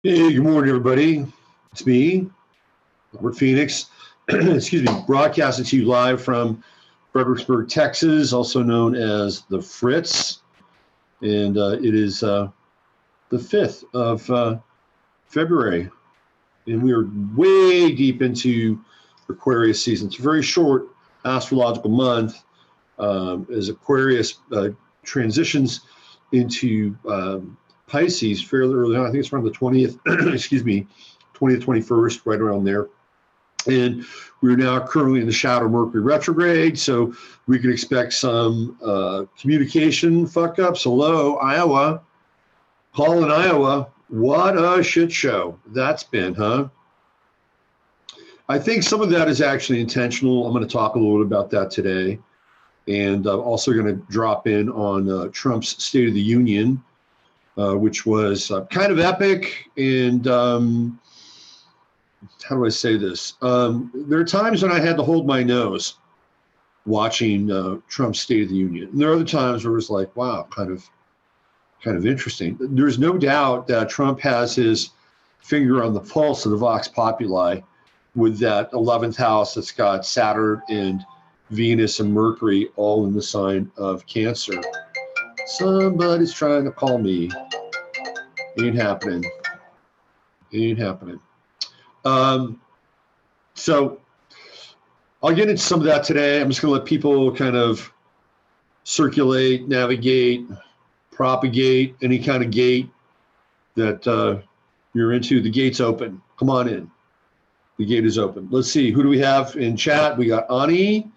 Hey, good morning, everybody. It's me, Robert Phoenix. Excuse me, broadcasting to you live from Fredericksburg, Texas, also known as the Fritz. And it is the 5th of February. And we are way deep into Aquarius season. It's a very short astrological month as Aquarius transitions into Pisces fairly early on. I think it's around the 20th, excuse me, 20th, 21st, right around there. And we're now currently in the shadow Mercury retrograde, so we can expect some communication fuck ups. Hello, Iowa. Paul in Iowa. What a shit show that's been, huh? I think some of that is actually intentional. I'm going to talk a little bit about that today. And I'm also going to drop in on Trump's State of the Union, which was kind of epic. And how do I say this? There are times when I had to hold my nose watching Trump's State of the Union. And there are other times where it was like, wow, kind of interesting. There's no doubt that Trump has his finger on the pulse of the Vox Populi with that 11th house that's got Saturn and Venus and Mercury all in the sign of Cancer. Somebody's trying to call me. Ain't happening. So I'll get into some of that today. I'm just going to let people kind of circulate, navigate, propagate any kind of gate that you're into. The gate's open. Come on in. The gate is open. Let's see. Who do we have in chat? We got Ani,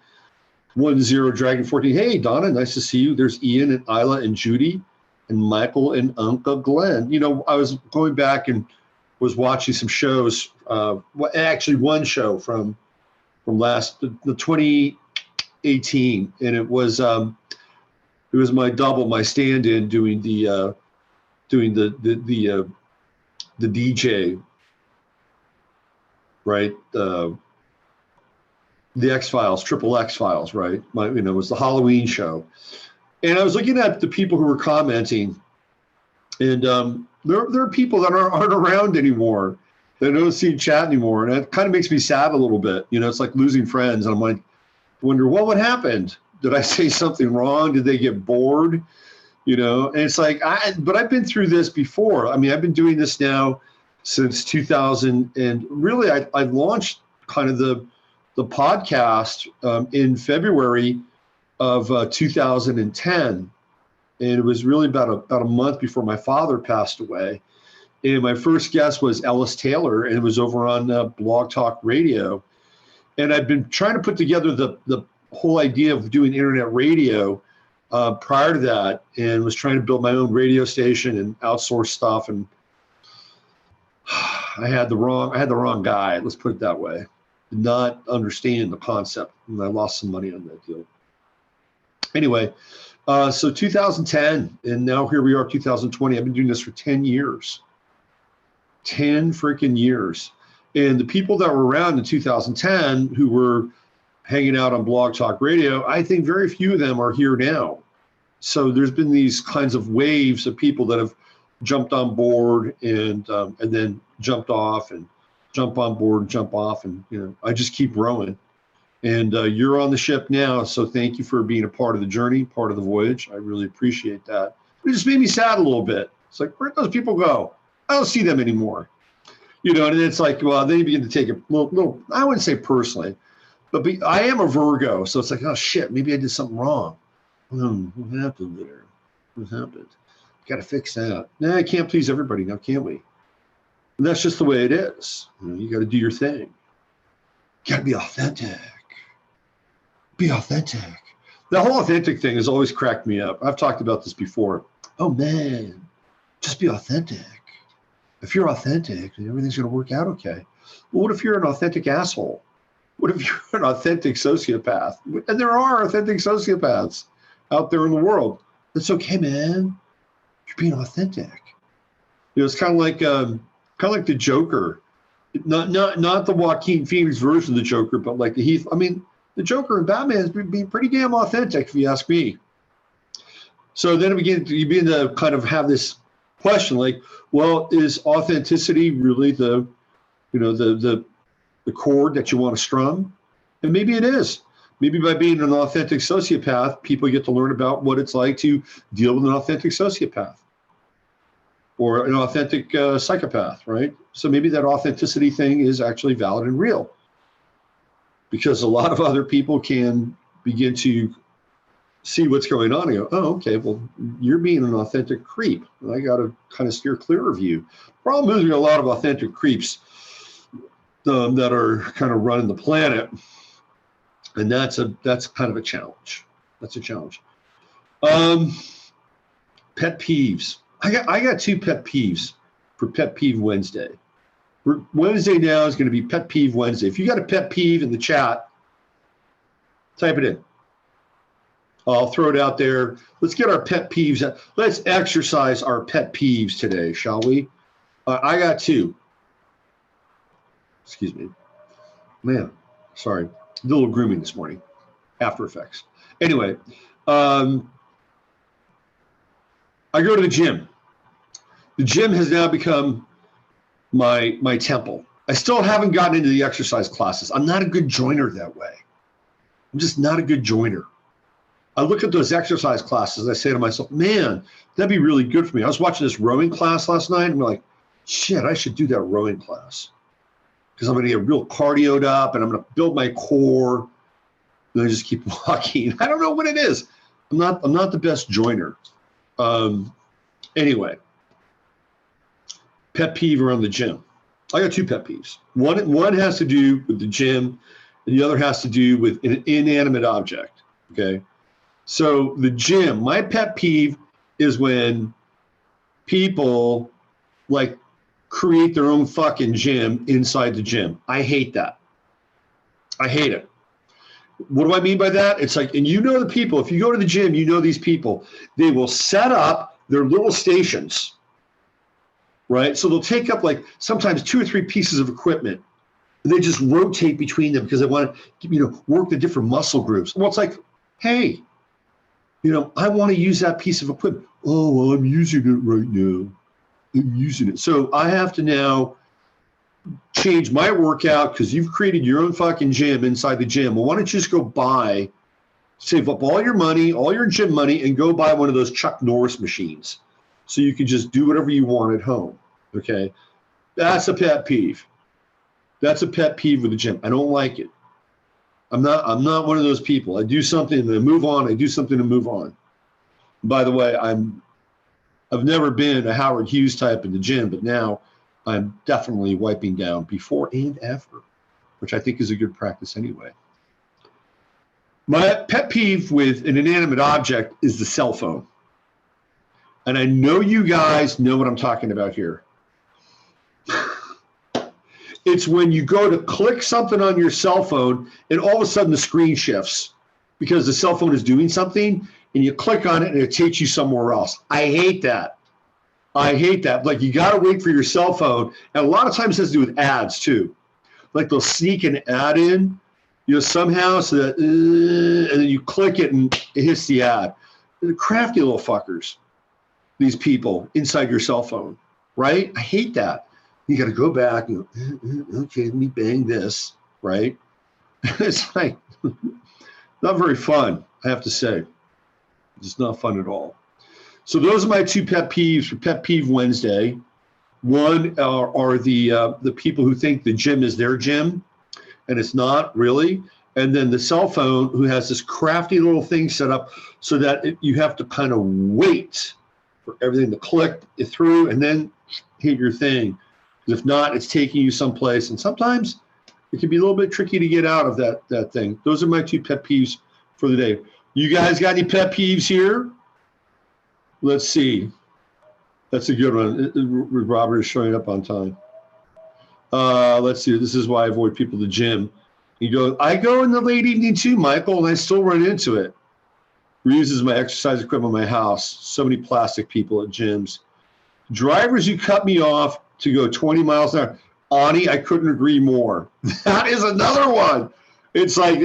10 Dragon 14. Hey, Donna, nice to see you. There's Ian and Isla and Judy and Michael and Uncle Glenn. You know, I was going back and was watching some shows. Actually, one show from the 2018, and it was my double, my stand-in doing the DJ, right? The X-Files, Triple X-Files, right? It was the Halloween show. And I was looking at the people who were commenting, and there are people that aren't around anymore. They don't see chat anymore. And it kind of makes me sad a little bit. You know, it's like losing friends. And I'm like, wonder what happened? Did I say something wrong? Did they get bored? You know, and it's like, but I've been through this before. I mean, I've been doing this now since 2000. And really, I launched kind of the podcast in February of 2010, and it was really about a month before my father passed away. And my first guest was Ellis Taylor, and it was over on Blog Talk Radio. And I'd been trying to put together the whole idea of doing internet radio prior to that, and was trying to build my own radio station and outsource stuff. And I had the wrong guy. Let's put it that way. Did not understand the concept, and I lost some money on that deal. Anyway, so 2010, and now here we are, 2020. I've been doing this for 10 years. 10 freaking years. And the people that were around in 2010 who were hanging out on Blog Talk Radio, I think very few of them are here now. So there's been these kinds of waves of people that have jumped on board and then jumped off and jump on board and jump off. And, you know, I just keep rowing. And you're on the ship now, so thank you for being a part of the journey, part of the voyage. I really appreciate that. It just made me sad a little bit. It's like, where'd those people go? I don't see them anymore. You know, and it's like, well, then you begin to take it a little, I wouldn't say personally, but I am a Virgo, so it's like, oh shit, maybe I did something wrong. What happened there? What happened? Got to fix that. Nah, I can't please everybody now, can we? And that's just the way it is. You know, you got to do your thing. You got to be authentic. Be authentic. The whole authentic thing has always cracked me up. I've talked about this before. Oh man, just be authentic. If you're authentic, then everything's going to work out okay. Well, what if you're an authentic asshole? What if you're an authentic sociopath? And there are authentic sociopaths out there in the world. That's okay, man. You're being authentic. You know, it's kind of like the Joker, not the Joaquin Phoenix version of the Joker, but like the Heath. I mean, the Joker and Batman has been pretty damn authentic, if you ask me. So then you begin to kind of have this question, like, well, is authenticity really the, you know, the chord that you want to strum? And maybe it is. Maybe by being an authentic sociopath, people get to learn about what it's like to deal with an authentic sociopath or an authentic psychopath, right? So maybe that authenticity thing is actually valid and real, because a lot of other people can begin to see what's going on and go, oh, okay, well, you're being an authentic creep. And I got to kind of steer clear of you. Problem is, we got a lot of authentic creeps that are kind of running the planet. And that's kind of a challenge. That's a challenge. Pet peeves. I got 2 pet peeves for Pet Peeve Wednesday. Wednesday now is going to be Pet Peeve Wednesday. If you got a pet peeve in the chat, type it in. I'll throw it out there. Let's get our pet peeves. Let's exercise our pet peeves today, shall we? I got 2. Excuse me. Man, sorry. Did a little grooming this morning. After Effects. Anyway, I go to the gym. The gym has now become my temple. I still haven't gotten into the exercise classes. I'm not a good joiner that way. I'm just not a good joiner. I look at those exercise classes and I say to myself, man, that'd be really good for me. I was watching this rowing class last night and I'm like, shit, I should do that rowing class, because I'm going to get real cardioed up and I'm going to build my core. And I just keep walking. I don't know what it is. I'm not the best joiner. Anyway, pet peeve around the gym. I got 2 pet peeves. One has to do with the gym and the other has to do with an inanimate object. Okay. So the gym, my pet peeve is when people like create their own fucking gym inside the gym. I hate that. I hate it. What do I mean by that? It's like, and you know the people, if you go to the gym, you know these people, they will set up their little stations, right? So they'll take up like sometimes 2 or 3 pieces of equipment and they just rotate between them because they want to, you know, work the different muscle groups. Well, it's like, hey, you know, I want to use that piece of equipment. Oh, well, I'm using it right now. I'm using it. So I have to now change my workout because you've created your own fucking gym inside the gym. Well, why don't you just go buy, save up all your money, all your gym money, and go buy one of those Chuck Norris machines so you can just do whatever you want at home, okay? That's a pet peeve. That's a pet peeve with the gym. I don't like it. I'm not one of those people. I do something and then move on. I do something and move on. By the way, I've never been a Howard Hughes type in the gym, but now I'm definitely wiping down before and after, which I think is a good practice anyway. My pet peeve with an inanimate object is the cell phone. And I know you guys know what I'm talking about here. It's when you go to click something on your cell phone and all of a sudden the screen shifts because the cell phone is doing something and you click on it and it takes you somewhere else. I hate that. I hate that. Like, you got to wait for your cell phone. And a lot of times it has to do with ads too. Like, they'll sneak an ad in, you know, somehow so that, and then you click it and it hits the ad. They're crafty little fuckers, these people inside your cell phone, right? I hate that. You got to go back and go, okay, let me bang this, right? It's like, not very fun, I have to say. It's not fun at all. So those are my 2 pet peeves for Pet Peeve Wednesday. One are the people who think the gym is their gym, and it's not really. And then the cell phone who has this crafty little thing set up so that you have to kind of wait for everything to click through and then hit your thing. If not, it's taking you someplace, and sometimes it can be a little bit tricky to get out of that thing. Those are my 2 pet peeves for the day. You guys got any pet peeves here? Let's see. That's a good one. Robert is showing up on time. Let's see. This is why I avoid people at the gym. I go in the late evening too, Michael, and I still run into it. Reuses my exercise equipment in my house. So many plastic people at gyms. Drivers who cut me off to go 20 miles an hour. Ani, I couldn't agree more. That is another one. It's like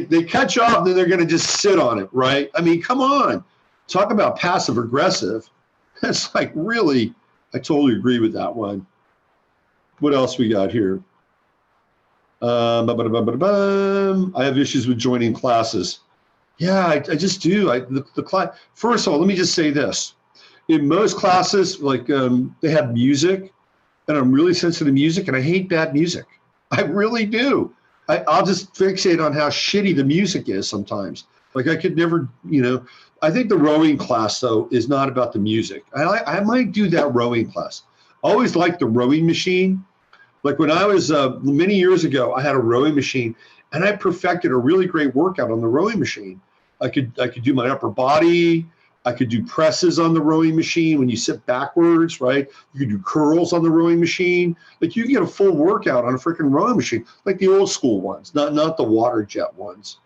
they cut you off and then they're going to just sit on it, right? I mean, come on. Talk about passive aggressive. That's like really, I totally agree with that one. What else we got here? I have issues with joining classes. Yeah, I just do. The class. First of all, let me just say this. In most classes, like they have music, and I'm really sensitive to music, and I hate bad music. I really do. I'll just fixate on how shitty the music is sometimes. Like I could never, I think the rowing class though is not about the music. I might do that rowing class. I always liked the rowing machine. Like when I was many years ago, I had a rowing machine, and I perfected a really great workout on the rowing machine. I could do my upper body. I could do presses on the rowing machine when you sit backwards, right? You could do curls on the rowing machine. Like you can get a full workout on a freaking rowing machine, like the old school ones, not the water jet ones.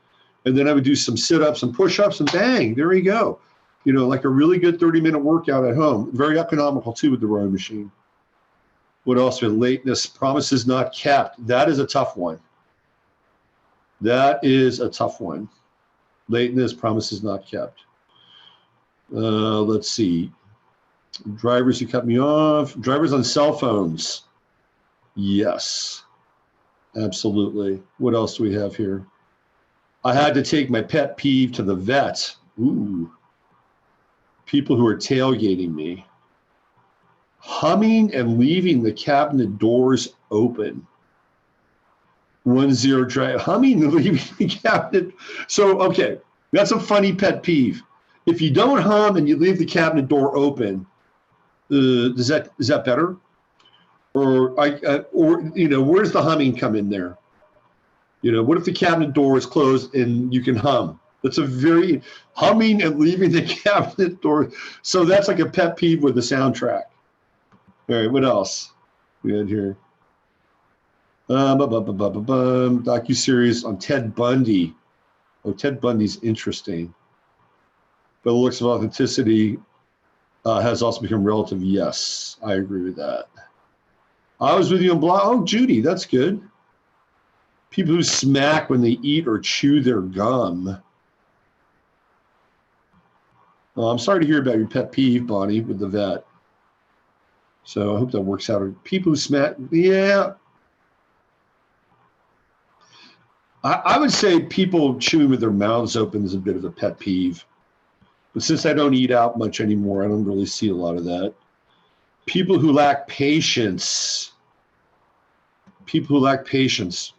And then I would do some sit-ups and push-ups, and bang, there you go. Like a really good 30-minute workout at home. Very economical too with the rowing machine. What else? Lateness, promises not kept. That is a tough one. That is a tough one. Lateness, promises not kept. Let's see. Drivers who cut me off. Drivers on cell phones. Yes, absolutely. What else do we have here? I had to take my pet peeve to the vet. Ooh. People who are tailgating me. Humming and leaving the cabinet doors open. 1-0 drive. Humming and leaving the cabinet. So, okay, that's a funny pet peeve. If you don't hum and you leave the cabinet door open, is that better? Or where's the humming come in there? What if the cabinet door is closed and you can hum? That's a very humming and leaving the cabinet door. So that's like a pet peeve with the soundtrack. All right, what else we had here? Docuseries on Ted Bundy. Oh, Ted Bundy's interesting. But the looks of authenticity has also become relative. Yes, I agree with that. I was with you on blog. Oh, Judy, that's good. People who smack when they eat or chew their gum. Well, I'm sorry to hear about your pet peeve, Bonnie, with the vet. So I hope that works out. People who smack, yeah. I would say people chewing with their mouths open is a bit of a pet peeve. But since I don't eat out much anymore, I don't really see a lot of that. People who lack patience. People who lack patience.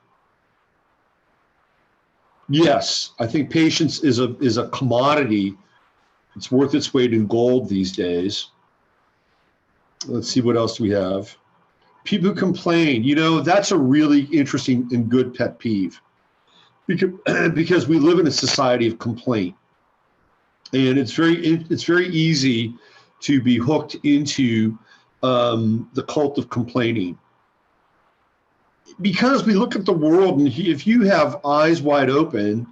Yes, I think patience is a commodity. It's worth its weight in gold these days. Let's see, what else we have. People who complain. That's a really interesting and good pet peeve. Because we live in a society of complaint. And it's very easy to be hooked into the cult of complaining. Because we look at the world, and if you have eyes wide open,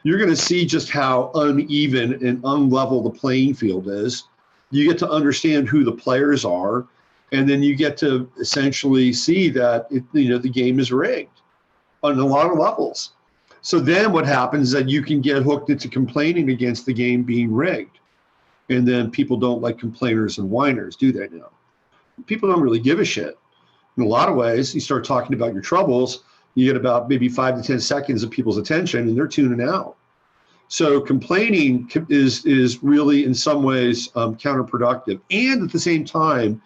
you're going to see just how uneven and unlevel the playing field is. You get to understand who the players are, and then you get to essentially see that the game is rigged on a lot of levels. So then what happens is that you can get hooked into complaining against the game being rigged. And then people don't like complainers and whiners, do they now? People don't really give a shit. In a lot of ways, you start talking about your troubles, you get about maybe 5 to 10 seconds of people's attention, and they're tuning out. So complaining is really, in some ways, counterproductive. And at the same time,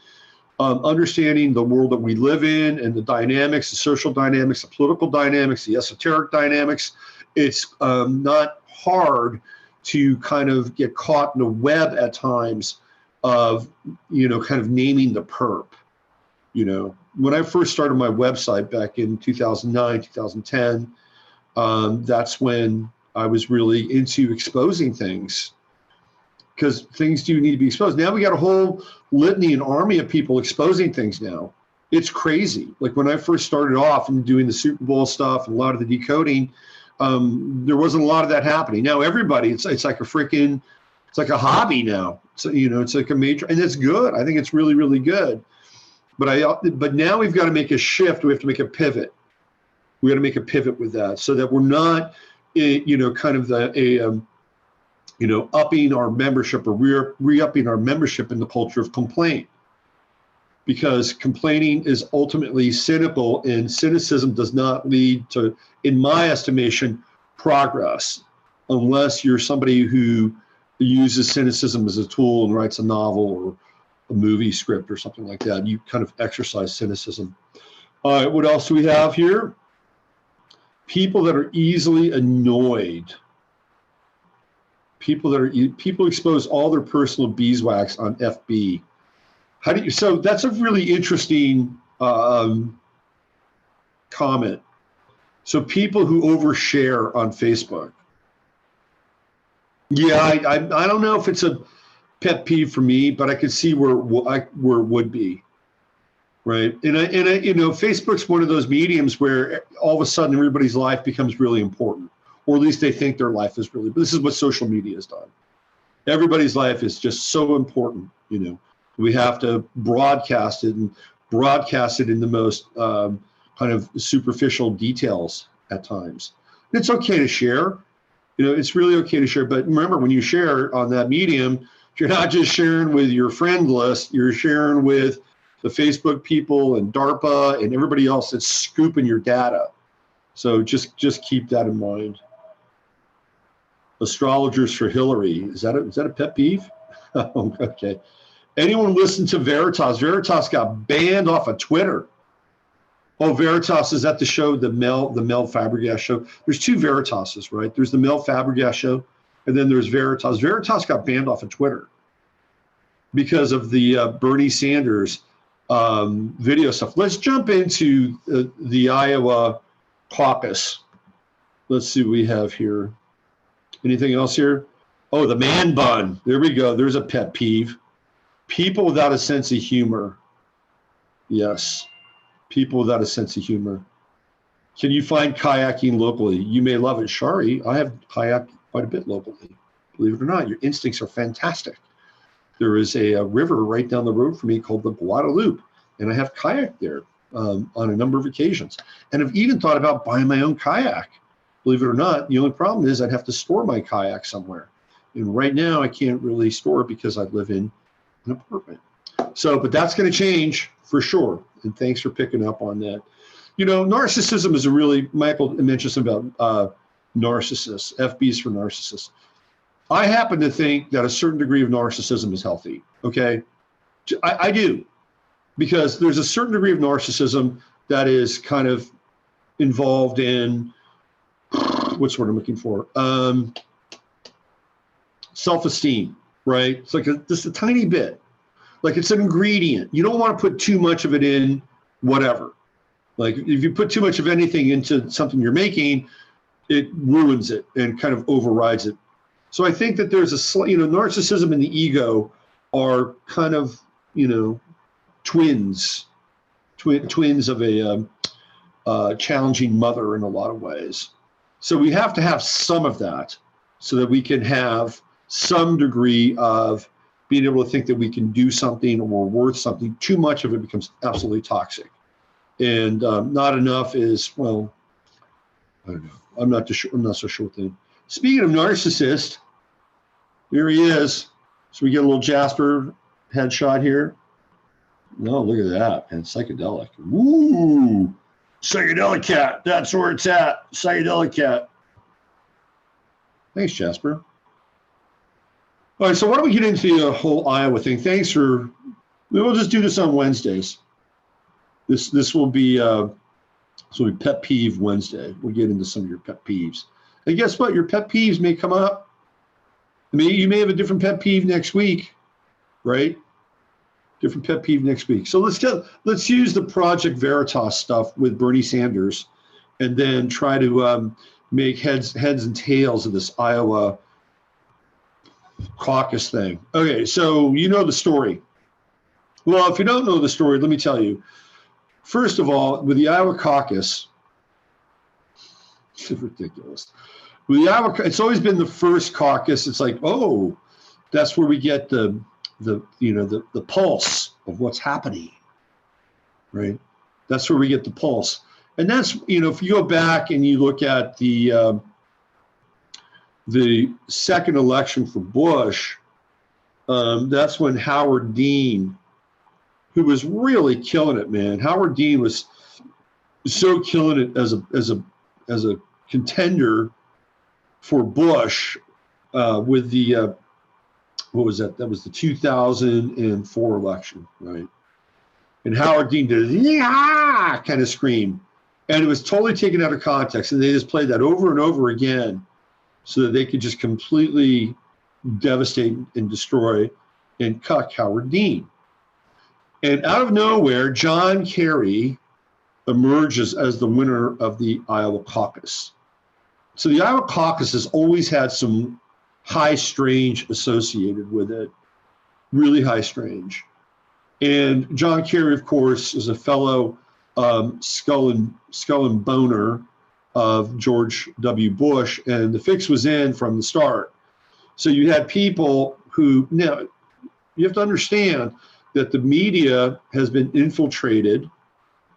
understanding the world that we live in and the dynamics, the social dynamics, the political dynamics, the esoteric dynamics, it's not hard to kind of get caught in a web at times of, kind of naming the perp. When I first started my website back in 2009, 2010, that's when I was really into exposing things, because things do need to be exposed. Now we got a whole litany and army of people exposing things now. It's crazy. Like when I first started off and doing the Super Bowl stuff and a lot of the decoding, there wasn't a lot of that happening. Now everybody, it's like a hobby now. So, it's like a major, and it's good. I think it's really, really good. But now we've got to make a shift. We have to make a pivot. We got to make a pivot with that, so that we're not, kind of upping our membership or re-upping our membership in the culture of complaint. because complaining is ultimately cynical, and cynicism does not lead to, in my estimation, progress, unless you're somebody who uses cynicism as a tool and writes a novel or a movie script or something like that. You kind of exercise cynicism. All right, what else do we have here? People that are easily annoyed. People expose all their personal beeswax on FB. How do you? So that's a really interesting comment. So people who overshare on Facebook. Yeah, I don't know if it's a pet peeve for me, but I could see where it would be, right? And Facebook's one of those mediums where all of a sudden everybody's life becomes really important, or at least they think their life is really. But this is what social media has done. Everybody's life is just so important, We have to broadcast it and broadcast it in the most kind of superficial details at times. And it's okay to share. It's really okay to share. But remember, when you share on that medium, you're not just sharing with your friend list, you're sharing with the Facebook people and DARPA and everybody else that's scooping your data. So just keep that in mind. Astrologers for Hillary. Is that a pet peeve? Okay. Anyone listen to Veritas? Veritas got banned off of Twitter. Oh, Veritas, is that the show, the Mel Fabregas show? There's two Veritases, right? There's the Mel Fabregas show, and then there's Veritas. Veritas got banned off of Twitter because of the Bernie Sanders video stuff. Let's jump into the Iowa caucus. Let's see what we have here. Anything else here? Oh, the man bun. There we go. There's a pet peeve. People without a sense of humor. Yes. People without a sense of humor. Can you find kayaking locally? You may love it. Shari, I have kayaked quite a bit locally. Believe it or not, your instincts are fantastic. There is a river right down the road from me called the Guadalupe, and I have kayaked there on a number of occasions. And I've even thought about buying my own kayak. Believe it or not, the only problem is I'd have to store my kayak somewhere. And right now I can't really store it because I live in an apartment. So, but that's going to change for sure. And thanks for picking up on that. Narcissism is Michael mentioned something about narcissists, FBs for narcissists. I happen to think that a certain degree of narcissism is healthy. Okay. I do, because there's a certain degree of narcissism that is kind of involved in, what's the word I'm looking for? Self-esteem, right? It's like just a tiny bit. Like it's an ingredient. You don't want to put too much of it in whatever. Like if you put too much of anything into something you're making, it ruins it and kind of overrides it. So I think that there's narcissism and the ego are kind of, twins of a challenging mother in a lot of ways. So we have to have some of that so that we can have some degree of being able to think that we can do something or we're worth something. Too much of it becomes absolutely toxic. And not enough is, well, I don't know. I'm not so sure thing. Speaking of narcissist, here he is. So we get a little Jasper headshot here. No, look at that, and psychedelic. Ooh, psychedelic cat. That's where it's at. Psychedelic cat. Thanks, Jasper. All right, so why don't we get into the whole Iowa thing? We'll just do this on Wednesdays. This will be Pet Peeve Wednesday. We'll get into some of your pet peeves. And guess what? Your pet peeves may come up. You may have a different pet peeve next week, right? Different pet peeve next week. So let's use the Project Veritas stuff with Bernie Sanders, and then try to make heads and tails of this Iowa caucus thing. Okay, so you know the story. Well, if you don't know the story, let me tell you. First of all, with the Iowa caucus, it's ridiculous. With the Iowa, it's always been the first caucus. It's like, oh, that's where we get the pulse of what's happening, right? That's where we get the pulse. And that's, if you go back and you look at the second election for Bush, that's when Howard Dean who was really killing it, man. Howard Dean was so killing it as a contender for Bush with the what was that? That was the 2004 election, right? And Howard Dean did a yeah kind of scream, and it was totally taken out of context, and they just played that over and over again, so that they could just completely devastate and destroy and cuck Howard Dean. And out of nowhere, John Kerry emerges as the winner of the Iowa caucus. So the Iowa caucus has always had some high strange associated with it, really high strange. And John Kerry, of course, is a fellow skull and boner of George W. Bush, and the fix was in from the start. So you had people who, now you have to understand that the media has been infiltrated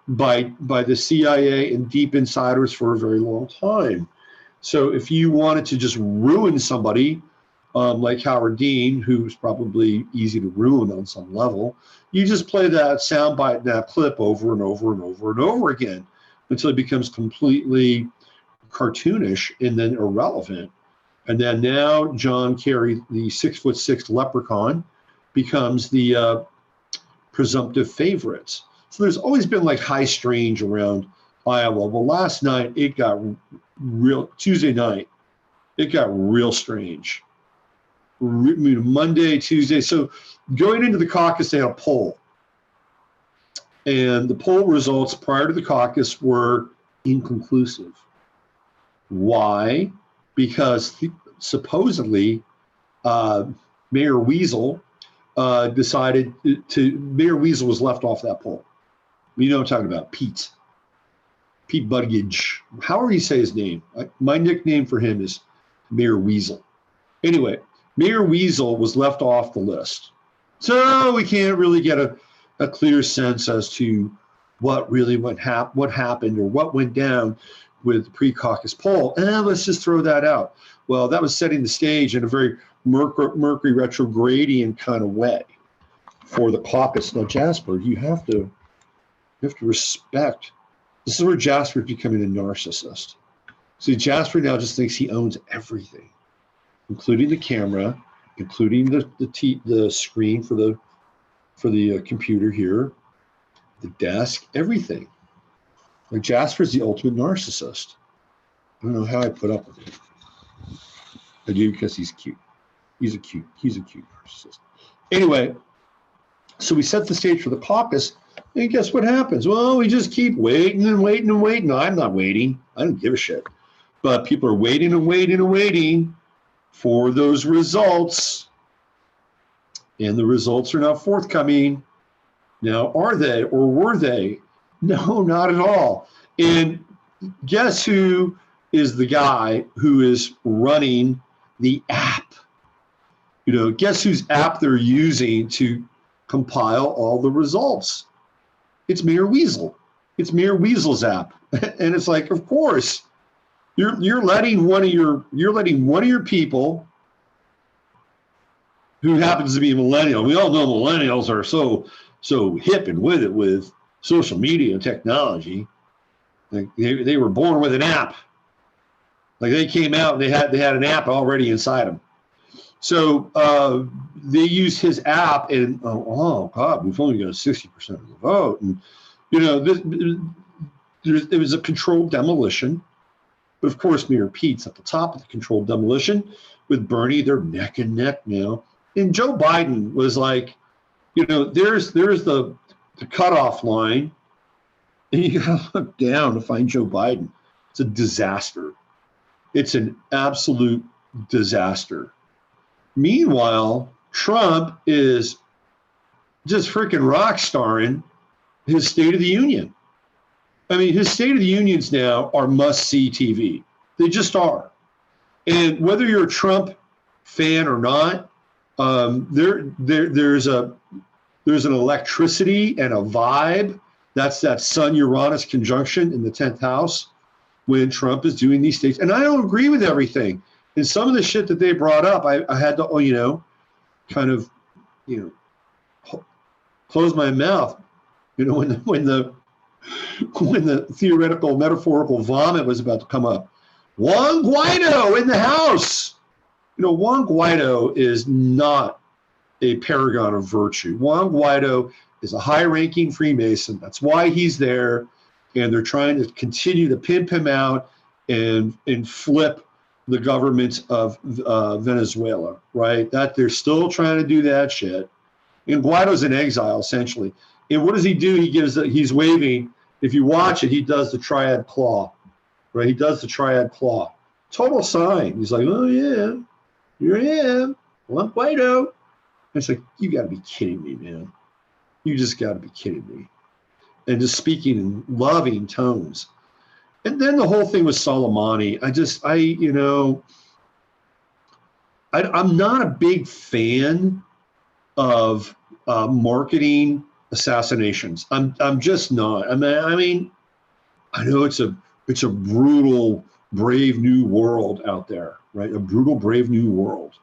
by the CIA and deep insiders for a very long time. So if you wanted to just ruin somebody like Howard Dean, who's probably easy to ruin on some level, you just play that soundbite, that clip over and over and over and over again until it becomes completely cartoonish and then irrelevant. And then now John Kerry, the 6'6" leprechaun, becomes the presumptive favorite. So there's always been like high strange around Iowa. Well, last night it got real, Tuesday night, it got real strange. Monday, Tuesday. So going into the caucus, they had a poll. And the poll results prior to the caucus were inconclusive. Why? Because supposedly Mayor Weasel decided Mayor Weasel was left off that poll. You know what I'm talking about, Pete.Bernie. However you say his name. My nickname for him is Mayor Weasel. Anyway, Mayor Weasel was left off the list. So we can't really get a clear sense as to what really what happened or what went down with the pre-caucus poll. And let's just throw that out. Well, that was setting the stage in a very Mercury retrogradian kind of way for the caucus. Now, Jasper, you have to respect. This is where Jasper is becoming a narcissist. See, Jasper now just thinks he owns everything, including the camera, including the screen for the computer here, the desk, everything. Like Jasper's the ultimate narcissist. I don't know how I put up with it. I do because he's cute. He's a cute narcissist. Anyway, so we set the stage for the caucus, and guess what happens? Well, we just keep waiting and waiting and waiting. No, I'm not waiting. I don't give a shit. But people are waiting and waiting and waiting for those results, and the results are not forthcoming. Now, are they or were they? No, not at all. And guess who is the guy who is running the app? You know, guess whose app they're using to compile all the results? It's Mayor Weasel. It's Mayor Weasel's app. And it's like, of course, you're letting one of your people who happens to be a millennial. We all know millennials are so hip and with it with social media and technology. Like they were born with an app. Like they came out and they had an app already inside them. So they used his app, and oh God, we've only got 60% of the vote. And you know, it was a controlled demolition. But of course, Mayor Pete's at the top of the controlled demolition with Bernie. They're neck and neck now. And Joe Biden was like, you know, there's the cutoff line, and you gotta look down to find Joe Biden. It's a disaster. It's an absolute disaster. Meanwhile, Trump is just freaking rock starring his State of the Union. I mean, his State of the Unions now are must-see TV. They just are. And whether you're a Trump fan or not, there's an electricity and a vibe. That's that Sun-Uranus conjunction in the 10th house when Trump is doing these things. And I don't agree with everything. And some of the shit that they brought up, I had to, kind of, close my mouth. You know, when the theoretical metaphorical vomit was about to come up. Juan Guaido in the house. You know, Juan Guaido is not a paragon of virtue. Juan Guaido is a high-ranking Freemason. That's why he's there, and they're trying to continue to pimp him out and flip the government of Venezuela, right? That they're still trying to do that shit. And Guaido's in exile, essentially. And what does he do? He's waving. If you watch it, he does the triad claw, right? He does the triad claw. Total sign. He's like, oh yeah, here I am, Juan Guaido. And it's like, you gotta be kidding me, man. You just gotta be kidding me. And just speaking in loving tones. And then the whole thing with Soleimani, I'm not a big fan of marketing assassinations. I'm just not. I mean, I know it's a brutal, brave new world out there, right? A brutal, brave new world.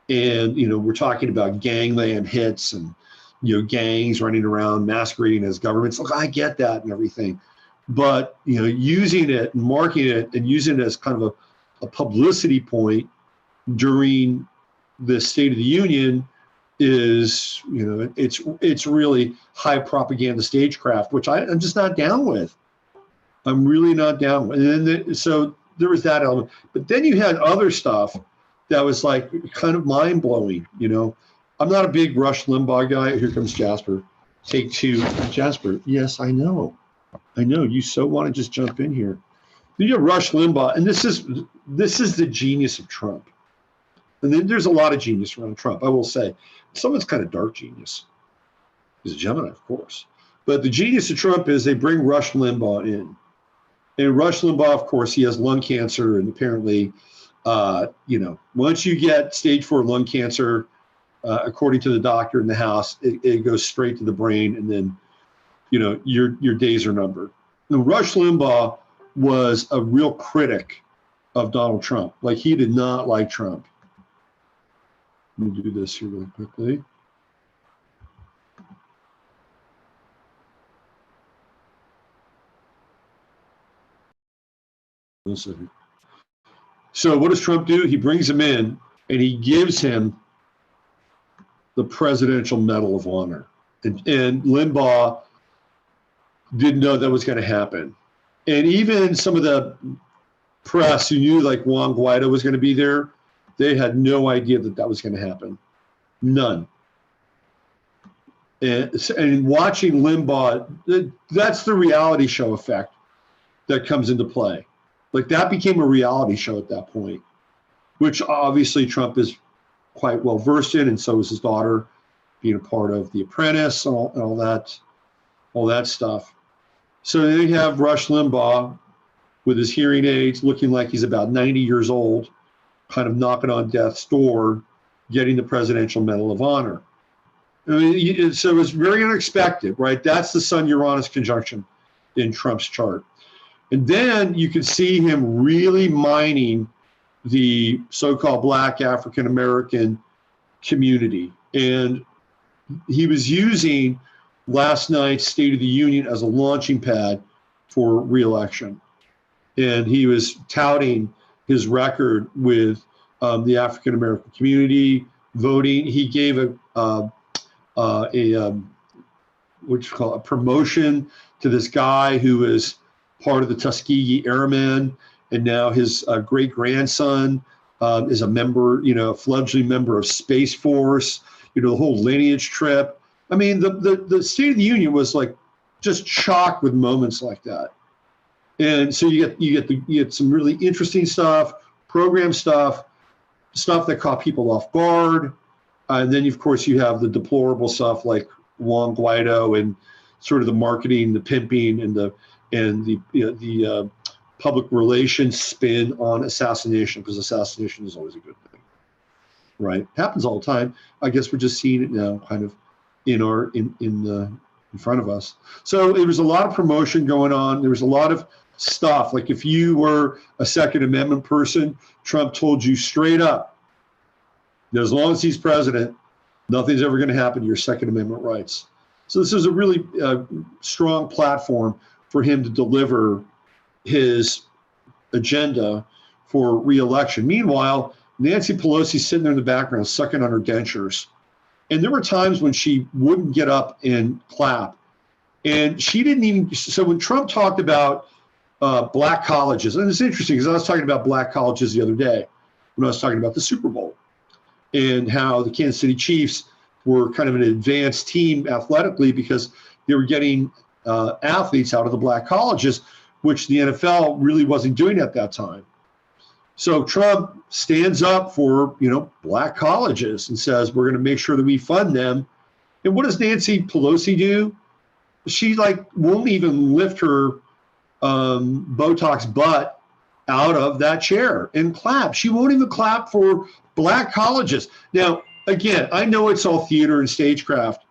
And, you know, we're talking about gangland hits and, you know, gangs running around masquerading as governments. Look, I get that and everything. But, you know, using it and marketing it and using it as kind of a publicity point during the State of the Union is, you know, it's really high propaganda stagecraft, which I'm just not down with. I'm really not down with. And then so there was that element. But then you had other stuff that was like kind of mind blowing. You know, I'm not a big Rush Limbaugh guy. Here comes Jasper. Take two. Jasper, yes, I know. You so want to just jump in here. You have Rush Limbaugh, and this is the genius of Trump. And then there's a lot of genius around Trump, I will say. Some of it's kind of dark genius. He's a Gemini, of course. But the genius of Trump is they bring Rush Limbaugh in. And Rush Limbaugh, of course, he has lung cancer, and apparently, you know, once you get stage 4 lung cancer, according to the doctor in the house, it goes straight to the brain, and then, you know, your days are numbered. Now, Rush Limbaugh was a real critic of Donald Trump. Like, he did not like Trump. Let me do this here really quickly. One second. So what does Trump do? He brings him in and he gives him the Presidential Medal of Honor. And Limbaugh didn't know that was going to happen. And even some of the press who knew like Juan Guaido was going to be there, they had no idea that was going to happen. None. And watching Limbaugh, that's the reality show effect that comes into play. Like, that became a reality show at that point, which obviously Trump is quite well versed in, and so is his daughter, being a part of The Apprentice and all that stuff. So then you have Rush Limbaugh with his hearing aids, looking like he's about 90 years old, kind of knocking on death's door, getting the Presidential Medal of Honor. I mean, so it was very unexpected, right? That's the Sun-Uranus conjunction in Trump's chart. And then you can see him really mining the so-called Black African-American community. And he was using last night's State of the Union as a launching pad for re-election. And he was touting his record with the African-American community voting. He gave a promotion to this guy who was part of the Tuskegee Airmen, and now his great-grandson is a member, you know, a fledgling member of Space Force, you know, the whole lineage trip. I mean, the State of the Union was like just chocked with moments like that. And so you get some really interesting stuff, program stuff that caught people off guard. And then, of course, you have the deplorable stuff like Juan Guaido and sort of the marketing, the pimping, and the public relations spin on assassination, because assassination is always a good thing, right? Happens all the time. I guess we're just seeing it now, kind of in front of us. So there was a lot of promotion going on. There was a lot of stuff. Like, if you were a Second Amendment person, Trump told you straight up that as long as he's president, nothing's ever going to happen to your Second Amendment rights. So this is a really strong platform for him to deliver his agenda for re-election. Meanwhile, Nancy Pelosi's sitting there in the background, sucking on her dentures. And there were times when she wouldn't get up and clap. And she didn't even, so when Trump talked about black colleges, and it's interesting because I was talking about black colleges the other day when I was talking about the Super Bowl and how the Kansas City Chiefs were kind of an advanced team athletically because they were getting athletes out of the black colleges, which the NFL really wasn't doing at that time. So Trump stands up for, black colleges and says, we're going to make sure that we fund them. And what does Nancy Pelosi do? She won't even lift her Botox butt out of that chair and clap. She won't even clap for black colleges. Now, again, I know it's all theater and stagecraft,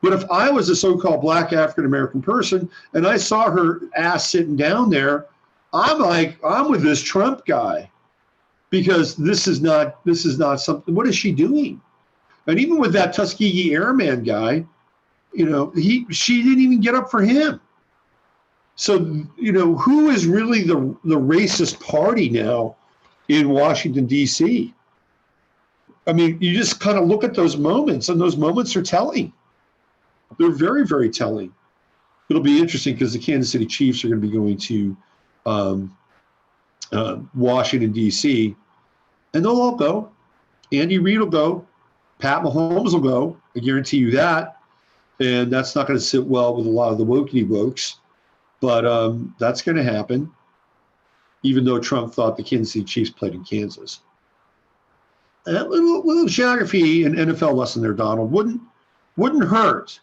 but if I was a so-called black African-American person and I saw her ass sitting down there, I'm with this Trump guy because this is not something, what is she doing? And even with that Tuskegee Airman guy, she didn't even get up for him. So, who is really the racist party now in Washington, D.C.? I mean, you just kind of look at those moments, and those moments are telling. They're very, very telling. It'll be interesting because the Kansas City Chiefs are going to be going to Washington, D.C., and they'll all go. Andy Reid will go. Pat Mahomes will go. I guarantee you that. And that's not going to sit well with a lot of the wokey wokes. But that's going to happen, even though Trump thought the Kansas City Chiefs played in Kansas. That little geography and NFL lesson there, Donald, wouldn't hurt.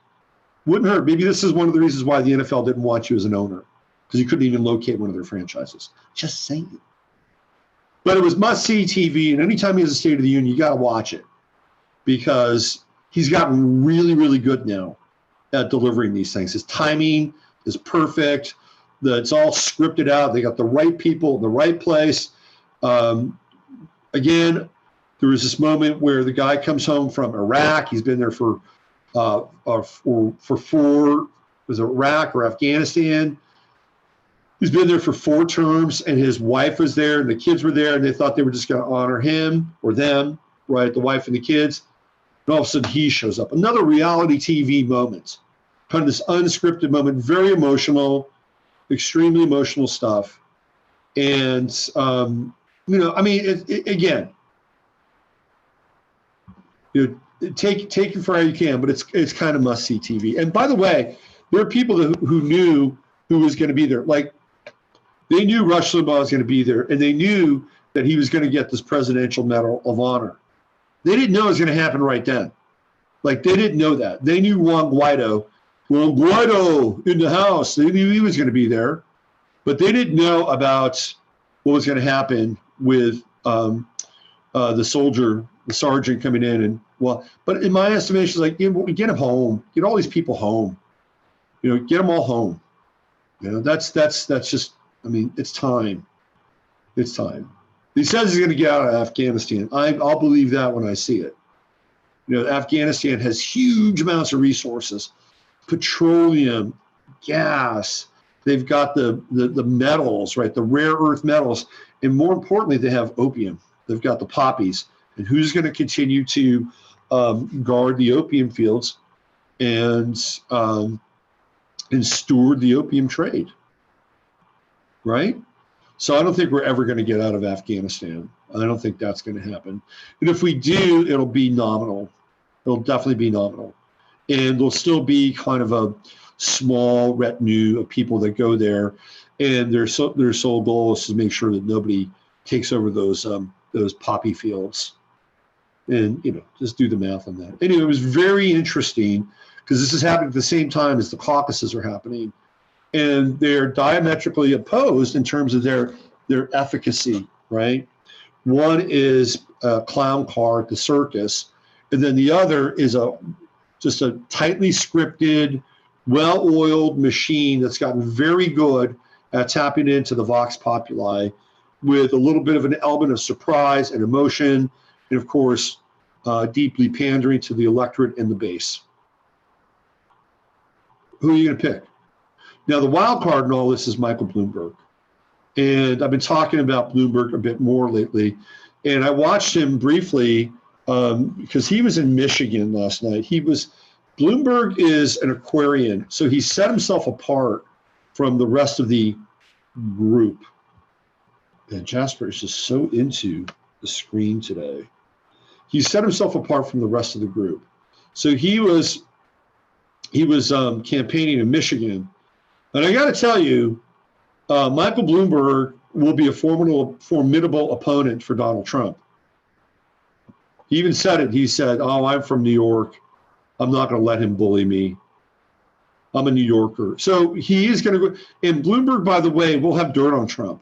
Wouldn't hurt. Maybe this is one of the reasons why the NFL didn't want you as an owner, because you couldn't even locate one of their franchises. Just saying. But it was must-see TV, and anytime he has a State of the Union, you got to watch it, because he's gotten really, really good now at delivering these things. His timing is perfect. It's all scripted out. They got the right people in the right place. Again, there was this moment where the guy comes home from Iraq. He's been there for was it Iraq or Afghanistan? He's been there for 4 terms, and his wife was there, and the kids were there, and they thought they were just going to honor him or them, right? The wife and the kids. And all of a sudden, he shows up. Another reality TV moment, kind of this unscripted moment, very emotional, extremely emotional stuff. And, again, take it for how you can, but it's kind of must-see TV. And by the way, there are people who knew who was going to be there. Like, they knew Rush Limbaugh was going to be there, and they knew that he was going to get this Presidential Medal of Honor. They didn't know it was going to happen right then. Like, they didn't know that. They knew Juan Guaido in the house. They knew he was going to be there, but they didn't know about what was going to happen with the sergeant coming in. But in my estimation, it's like, get him home. Get all these people home. Get them all home. That's just, it's time. It's time. He says he's going to get out of Afghanistan. I'll believe that when I see it. Afghanistan has huge amounts of resources, petroleum, gas. They've got the metals, right? The rare earth metals. And more importantly, they have opium. They've got the poppies. And who's going to continue to guard the opium fields and steward the opium trade, right? So I don't think we're ever going to get out of Afghanistan. I don't think that's going to happen. And if we do, it'll be nominal. It'll definitely be nominal. And there'll still be kind of a small retinue of people that go there. And their sole goal is to make sure that nobody takes over those poppy fields. And, just do the math on that. Anyway, it was very interesting because this is happening at the same time as the caucuses are happening. And they're diametrically opposed in terms of their efficacy, right? One is a clown car at the circus, and then the other is just a tightly scripted, well-oiled machine that's gotten very good at tapping into the vox populi with a little bit of an element of surprise and emotion, and of course, deeply pandering to the electorate and the base. Who are you going to pick? Now, the wild card in all this is Michael Bloomberg. And I've been talking about Bloomberg a bit more lately. And I watched him briefly because he was in Michigan last night. Bloomberg is an Aquarian, so he set himself apart from the rest of the group. And Jasper is just so into the screen today. He set himself apart from the rest of the group. So he was campaigning in Michigan. And I got to tell you, Michael Bloomberg will be a formidable opponent for Donald Trump. He even said it. He said, "Oh, I'm from New York. I'm not going to let him bully me. I'm a New Yorker." So he is going to go. And Bloomberg, by the way, will have dirt on Trump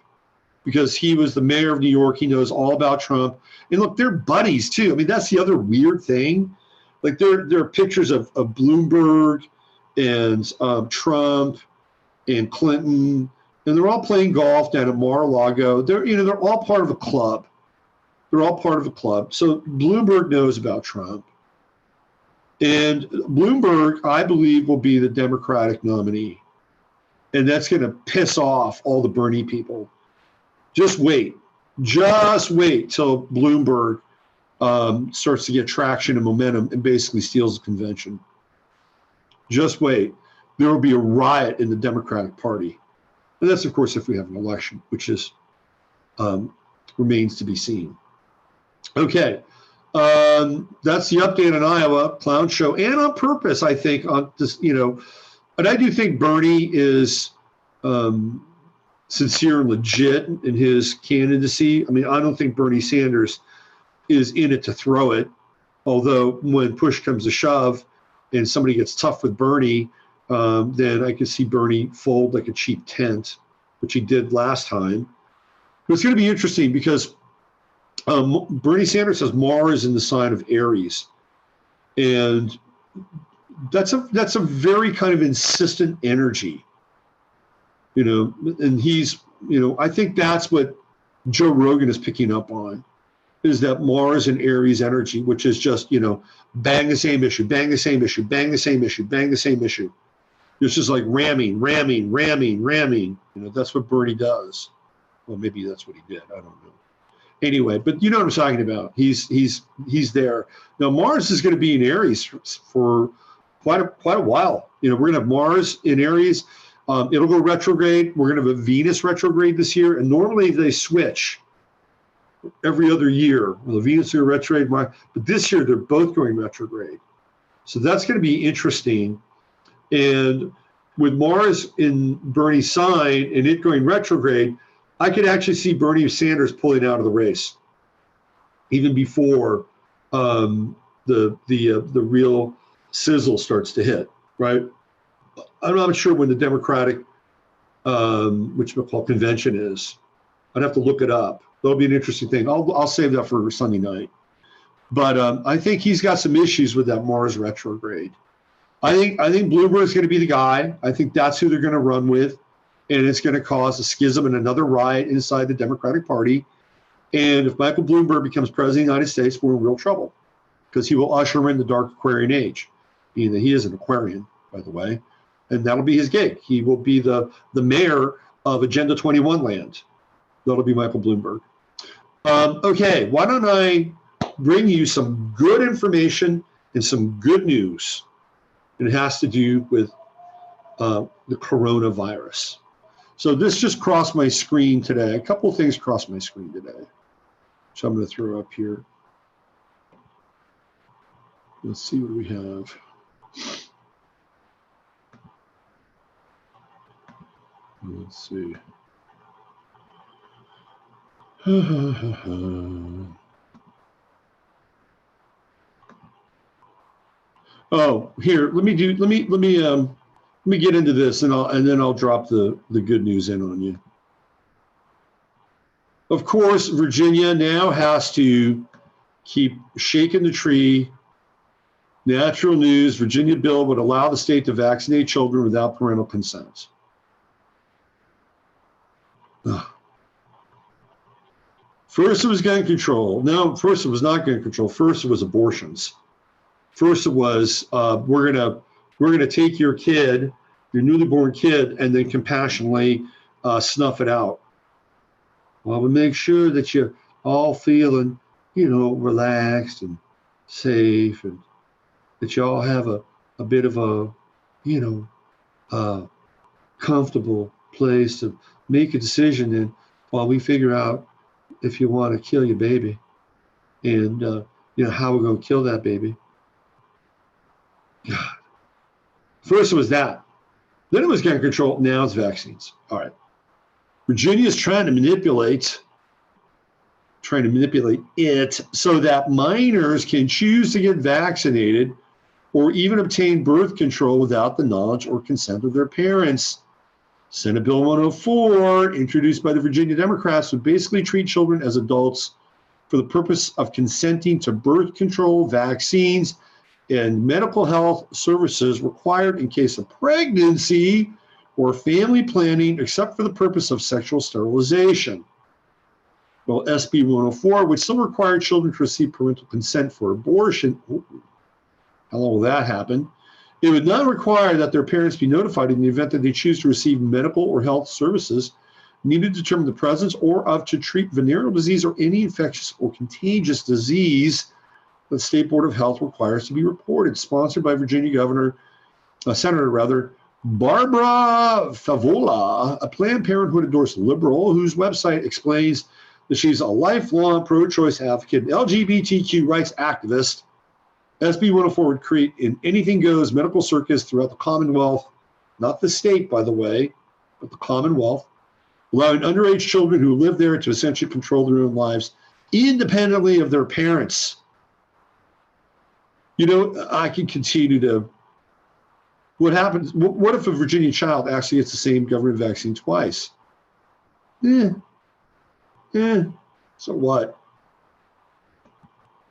because he was the mayor of New York. He knows all about Trump. And look, they're buddies too. I mean, that's the other weird thing. Like there are pictures of Bloomberg and Trump and Clinton, and they're all playing golf down at Mar-a-Lago. They're all part of a club. They're all part of a club. So Bloomberg knows about Trump. And Bloomberg, I believe, will be the Democratic nominee. And that's going to piss off all the Bernie people. Just wait. Just wait till Bloomberg starts to get traction and momentum and basically steals the convention. Just wait. There will be a riot in the Democratic Party. And that's, of course, if we have an election, which is remains to be seen. Okay. That's the update on Iowa, clown show, and on purpose, I think, on this, and I do think Bernie is sincere and legit in his candidacy. I mean, I don't think Bernie Sanders is in it to throw it, although when push comes to shove and somebody gets tough with Bernie, then I could see Bernie fold like a cheap tent, which he did last time. But it's going to be interesting because Bernie Sanders has Mars in the sign of Aries, and that's a very kind of insistent energy, and he's, I think that's what Joe Rogan is picking up on, is that Mars and Aries energy, which is just, bang the same issue, bang the same issue, bang the same issue, bang the same issue. It's just like ramming. That's what Bernie does. Well, maybe that's what he did. I don't know. Anyway, but you know what I'm talking about. He's there. Now Mars is going to be in Aries for quite a while. We're going to have Mars in Aries. It'll go retrograde. We're going to have a Venus retrograde this year, and normally they switch every other year. Well, the Venus will go retrograde, but this year they're both going retrograde. So that's going to be interesting. And with Mars in Bernie's sign and it going retrograde, I could actually see Bernie Sanders pulling out of the race, even before the real sizzle starts to hit. Right? I'm not sure when the Democratic, which we'll call convention is. I'd have to look it up. That'll be an interesting thing. I'll save that for Sunday night. But I think he's got some issues with that Mars retrograde. I think Bloomberg is going to be the guy. I think that's who they're going to run with. And it's going to cause a schism and another riot inside the Democratic Party. And if Michael Bloomberg becomes president of the United States, we're in real trouble because he will usher in the dark Aquarian age. Being that he is an Aquarian, by the way, and that'll be his gig. He will be the mayor of Agenda 21 land. That'll be Michael Bloomberg. Okay, why don't I bring you some good information and some good news? And it has to do with the coronavirus. So this just crossed my screen today. A couple of things crossed my screen today. So I'm going to throw up here. Let's see what we have. Let's see. Oh, here, let me get into this and then I'll drop the good news in on you. Of course, Virginia now has to keep shaking the tree. Natural news, Virginia bill would allow the state to vaccinate children without parental consent. Ugh. First it was gun control. No, first it was not gun control. First it was abortions. First it was we're gonna take your kid your newly born kid and then compassionately snuff it out. Well, we make sure that you're all feeling, relaxed and safe, and that you all have a bit of a, comfortable place to make a decision in while we figure out if you want to kill your baby and, how we're going to kill that baby. God. First it was that. Then it was gun control. Now it's vaccines. All right. Virginia's trying to manipulate it so that minors can choose to get vaccinated or even obtain birth control without the knowledge or consent of their parents. Senate Bill 104, introduced by the Virginia Democrats, would basically treat children as adults for the purpose of consenting to birth control, vaccines, and medical health services required in case of pregnancy or family planning, except for the purpose of sexual sterilization. Well, SB 104 would still require children to receive parental consent for abortion. How long will that happen? It would not require that their parents be notified in the event that they choose to receive medical or health services needed to determine the presence or of to treat venereal disease or any infectious or contagious disease that the State Board of Health requires to be reported. Sponsored by Virginia Senator Barbara Favola, a Planned Parenthood endorsed liberal whose website explains that she's a lifelong pro-choice advocate and LGBTQ rights activist. SB 104 would create an anything-goes medical circus throughout the Commonwealth, not the state, by the way, but the Commonwealth, allowing underage children who live there to essentially control their own lives independently of their parents. I can continue to. What happens? What if a Virginia child actually gets the same government vaccine twice? So what?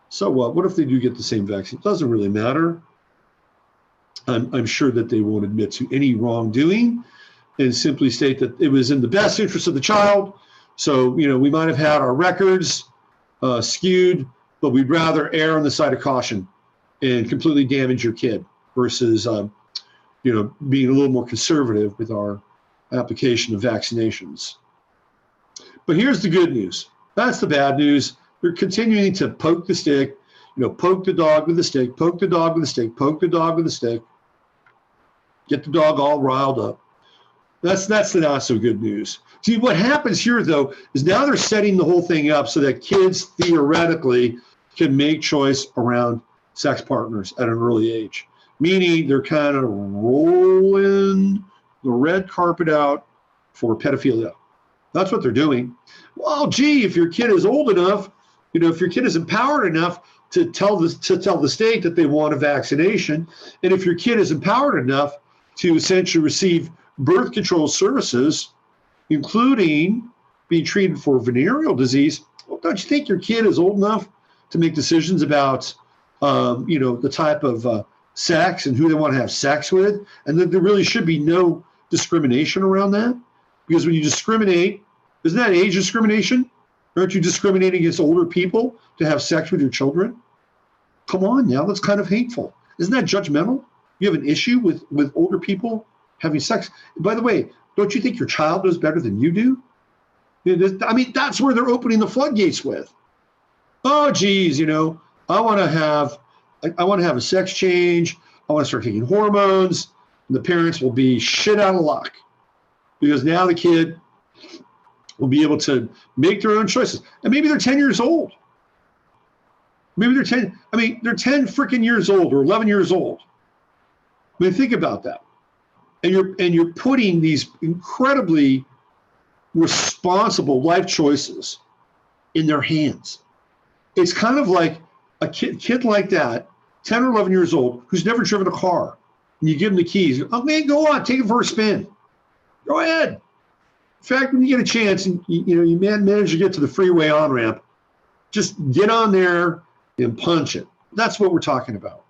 So what? What if they do get the same vaccine? It doesn't really matter. I'm sure that they won't admit to any wrongdoing and simply state that it was in the best interest of the child. So, we might have had our records skewed, but we'd rather err on the side of caution and completely damage your kid versus, being a little more conservative with our application of vaccinations. But here's the good news. That's the bad news. They're continuing to poke the stick, poke the dog with the stick, poke the dog with the stick, poke the dog with the stick, get the dog all riled up. That's the not so good news. See, what happens here, though, is now they're setting the whole thing up so that kids theoretically can make choice around sex partners at an early age, meaning they're kind of rolling the red carpet out for pedophilia. That's what they're doing. Well, gee, if your kid is old enough, if your kid is empowered enough to tell the state that they want a vaccination, and if your kid is empowered enough to essentially receive birth control services, including being treated for venereal disease, well, don't you think your kid is old enough to make decisions about, the type of sex and who they want to have sex with, and that there really should be no discrimination around that? Because when you discriminate, isn't that age discrimination? Aren't you discriminating against older people to have sex with your children? Come on now, that's kind of hateful. Isn't that judgmental? You have an issue with older people having sex? By the way, don't you think your child knows better than you do? I mean, that's where they're opening the floodgates with. Oh, geez, I want to have a sex change. I want to start taking hormones. And the parents will be shit out of luck because now the kid will be able to make their own choices. And maybe they're 10 years old. Maybe they're 10 freaking years old or 11 years old. I mean, think about that. And you're putting these incredibly responsible life choices in their hands. It's kind of like a kid like that, 10 or 11 years old, who's never driven a car. And you give them the keys. Oh, man, go on, take it for a spin. Go ahead. In fact, when you get a chance and you manage to get to the freeway on-ramp, just get on there and punch it. That's what we're talking about.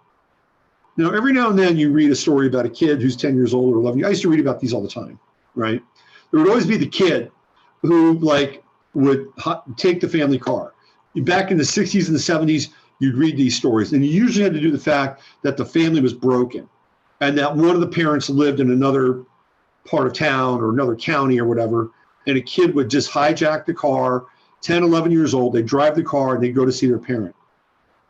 Now, every now and then you read a story about a kid who's 10 years old or 11. I used to read about these all the time, right? There would always be the kid who would take the family car. Back in the 60s and the 70s, you'd read these stories, and you usually had to do the fact that the family was broken. and that one of the parents lived in another part of town or another county or whatever, and a kid would just hijack the car, 10, 11 years old, they drive the car and they go to see their parent.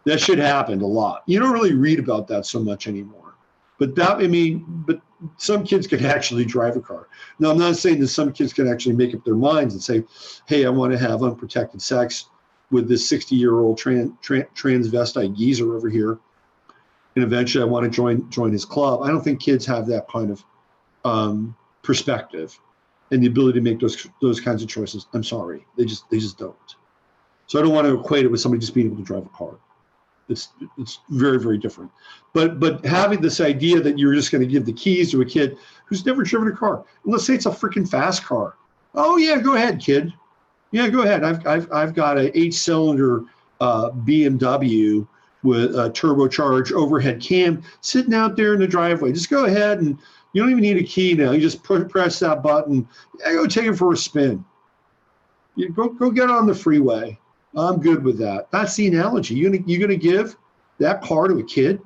That shit happened a lot. You don't really read about that so much anymore. But but some kids can actually drive a car. Now, I'm not saying that some kids can actually make up their minds and say, hey, I want to have unprotected sex with this 60-year-old transvestite geezer over here, and eventually I want to join his club. I don't think kids have that kind of perspective and the ability to make those kinds of choices. I'm sorry, they just don't. So I don't want to equate it with somebody just being able to drive a car. It's very, very different. But having this idea that you're just going to give the keys to a kid who's never driven a car, and let's say it's a freaking fast car. Oh yeah, go ahead, kid. Yeah, go ahead. I've got a 8-cylinder BMW with a turbocharged overhead cam sitting out there in the driveway. Just go ahead, and you don't even need a key now. You just press that button. Yeah, go take it for a spin. You go get on the freeway. I'm good with that. That's the analogy. You're gonna give that car to a kid